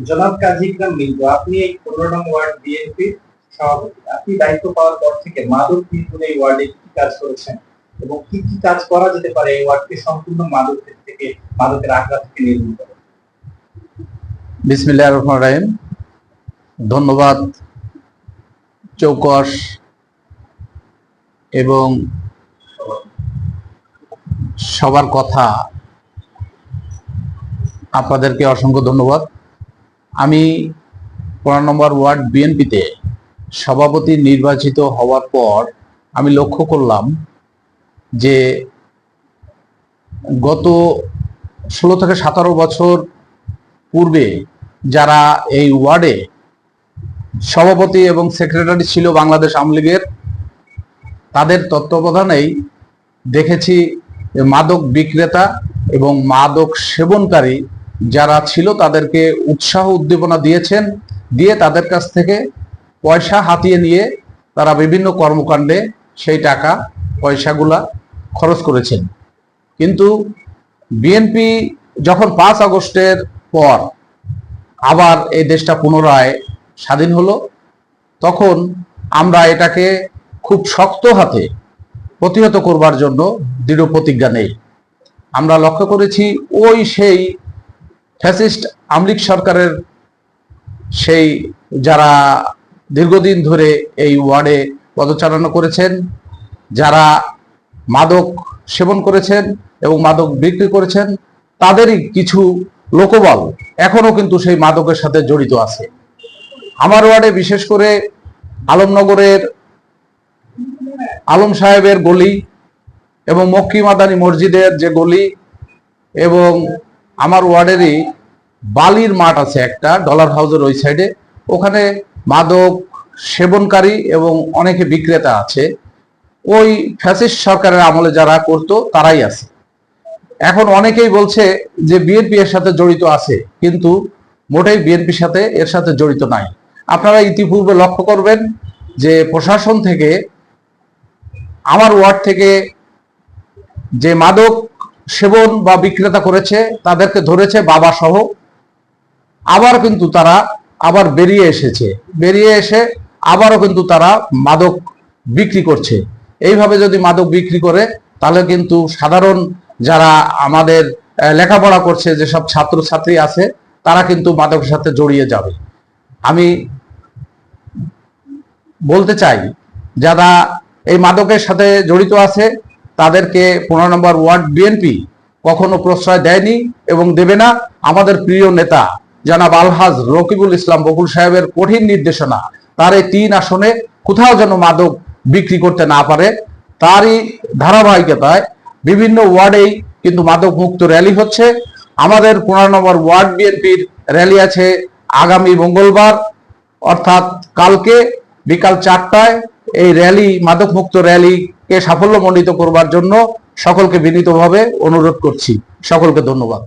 জনাব কাজী ইকরাম মিন্টু, আপনি এই 15 নং ওয়ার্ড বিএনপির সভাপতি। আপনি দায়িত্ব পাওয়ার পর থেকে মাদক নির্মূলে এই ওয়ার্ডে কি কাজ করেছেন এবং কি কি কাজ করা যেতে পারে এই ওয়ার্ডকে সম্পূর্ণ মাদকের আখড়া থেকে নির্মূল করে? বিসমিল্লাহির রহমানির রহিম। ধন্যবাদ চৌকস এবং সবার কথা আপনাদেরকে অসংখ্য ধন্যবাদ। আমি 15 নম্বর ওয়ার্ড বিএনপিতে সভাপতি নির্বাচিত হওয়ার পর আমি লক্ষ্য করলাম যে গত 16 থেকে 17 বছর পূর্বে যারা এই ওয়ার্ডে সভাপতি এবং সেক্রেটারি ছিল বাংলাদেশ আওয়ামী লীগের, তাদের তত্ত্বাবধানেই দেখেছি মাদক বিক্রেতা এবং মাদক সেবনকারী যারা ছিল তাদেরকে উৎসাহ উদ্দীপনা দিয়েছেন, দিয়ে তাদের কাছ থেকে পয়সা হাতিয়ে নিয়ে তারা বিভিন্ন কর্মকাণ্ডে সেই টাকা পয়সাগুলা খরচ করেছেন। কিন্তু বিএনপি যখন 5 আগস্টের পর আবার এই দেশটা পুনরায় স্বাধীন হলো, তখন আমরা এটাকে খুব শক্ত হাতে প্রতিহত করবার জন্য দৃঢ় প্রতিজ্ঞা নেই। আমরা লক্ষ্য করেছি সেই ফ্যাসিস্ট আওয়ামী লীগ সরকারের সেই যারা দীর্ঘদিন ধরে এই ওয়ার্ডে পদচারণা করেছেন, যারা মাদক সেবন করেছেন এবং মাদক বিক্রি করেছেন, তাদেরই কিছু লোকবল এখনো কিন্তু সেই মাদকের সাথে জড়িত আছে। আমার ওয়ার্ডে বিশেষ করে আলমনগরের আলম সাহেবের গলি এবং মক্কি মাদানী মসজিদের যে গলি এবং আমার ওয়ার্ডেরই বালির মাঠ আছে একটা, ডলার হাউসের ওই সাইডে, ওখানে মাদক সেবনকারী এবং অনেকে বিক্রেতা আছে। ওই ফ্যাসিস্ট সরকারের আমলে যারা করতো তারাই আছে। এখন অনেকেই বলছে যে বিএনপি এর সাথে জড়িত আছে, কিন্তু মোটেই বিএনপির সাথে এর সাথে জড়িত নাই। আপনারা ইতিপূর্বে লক্ষ্য করবেন যে প্রশাসন থেকে আমার ওয়ার্ড থেকে যে মাদক সেবন বা বিক্রেতা করেছে তাদেরকে ধরেছে বাবা সহ, আবার কিন্তু তারা আবার বেরিয়ে এসে আবারও কিন্তু তারা মাদক বিক্রি করছে। এইভাবে যদি মাদক বিক্রি করে তাহলে কিন্তু সাধারণ যারা আমাদের লেখাপড়া করছে, যেসব ছাত্রছাত্রী আছে, তারা কিন্তু মাদকের সাথে জড়িয়ে যাবে। আমি বলতে চাই যারা এই মাদকের সাথে জড়িত আছে তাদেরকে 15 নম্বর ওয়ার্ড বিএনপি কখনো প্রশ্রয় দেয়নি এবং দেবে না। আমাদের প্রিয় নেতা জনাব আলহাজ রকিবুল ইসলাম বকুল সাহেবের কঠিন নির্দেশনা, তার এই 3 আসনে কোথাও যেন মাদক বিক্রি করতে না পারে, তারই ধারাবাহিকতায় বিভিন্ন ওয়ার্ডেই কিন্তু মাদক মুক্ত র্যালি হচ্ছে। আমাদের 15 নম্বর ওয়ার্ড বিএনপির র্যালি আছে আগামী মঙ্গলবার, অর্থাৎ কালকে বিকাল 4টায়। এই র্যালি, মাদক মুক্ত র্যালিকে সাফল্যমণ্ডিত করবার জন্য সকলকে বিনীতভাবে অনুরোধ করছি। সকলকে ধন্যবাদ।